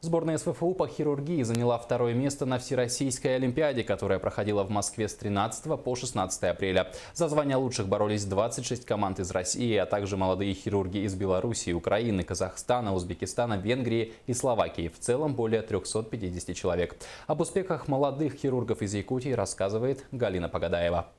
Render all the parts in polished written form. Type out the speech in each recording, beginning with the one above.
Сборная СФФУ по хирургии заняла второе место на Всероссийской Олимпиаде, которая проходила в Москве с 13 по 16 апреля. За звание лучших боролись 26 команд из России, а также молодые хирурги из Белоруссии, Украины, Казахстана, Узбекистана, Венгрии и Словакии. В целом более 350 человек. Об успехах молодых хирургов из Якутии рассказывает Галина Погадаева.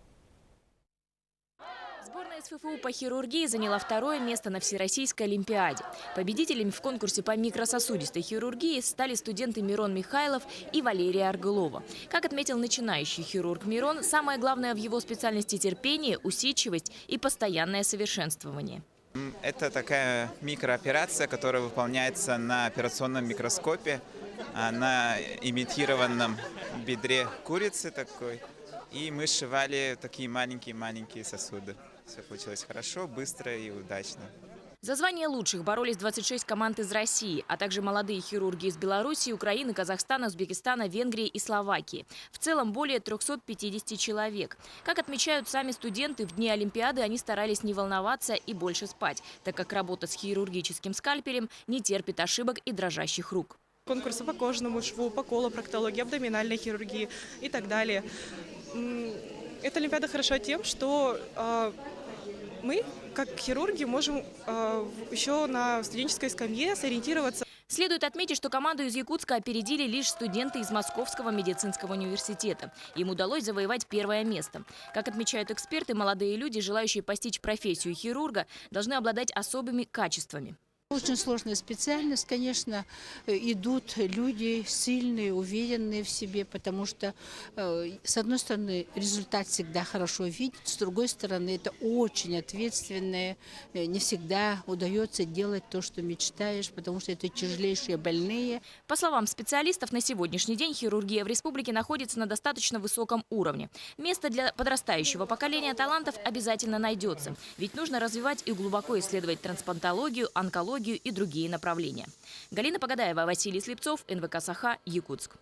Сборная СФФУ по хирургии заняла второе место на Всероссийской Олимпиаде. Победителями в конкурсе по микрососудистой хирургии стали студенты Мирон Михайлов и Валерия Аргылова. Как отметил начинающий хирург Мирон, самое главное в его специальности – терпение, усидчивость и постоянное совершенствование. Это такая микрооперация, которая выполняется на операционном микроскопе, на имитированном бедре курицы такой. И мы сшивали такие маленькие сосуды. Все получилось хорошо, быстро и удачно. За звание лучших боролись 26 команд из России, а также молодые хирурги из Белоруссии, Украины, Казахстана, Узбекистана, Венгрии и Словакии. В целом более 350 человек. Как отмечают сами студенты, в дни Олимпиады они старались не волноваться и больше спать, так как работа с хирургическим скальпелем не терпит ошибок и дрожащих рук. Конкурсы по кожному шву, по колопроктологии, абдоминальной хирургии и так далее. Эта Олимпиада хороша тем, что мы, как хирурги, можем еще на студенческой скамье сориентироваться. Следует отметить, что команду из Якутска опередили лишь студенты из Московского медицинского университета. Им удалось завоевать первое место. Как отмечают эксперты, молодые люди, желающие постичь профессию хирурга, должны обладать особыми качествами. Очень сложная специальность, конечно, идут люди сильные, уверенные в себе, потому что, с одной стороны, результат всегда хорошо видеть, с другой стороны, это очень ответственное, не всегда удается делать то, что мечтаешь, потому что это тяжелейшие больные. По словам специалистов, на сегодняшний день хирургия в республике находится на достаточно высоком уровне. Место для подрастающего поколения талантов обязательно найдется, ведь нужно развивать и глубоко исследовать трансплантологию, онкологию и другие направления. Галина Погадаева, Василий Слепцов, НВК «Саха», Якутск.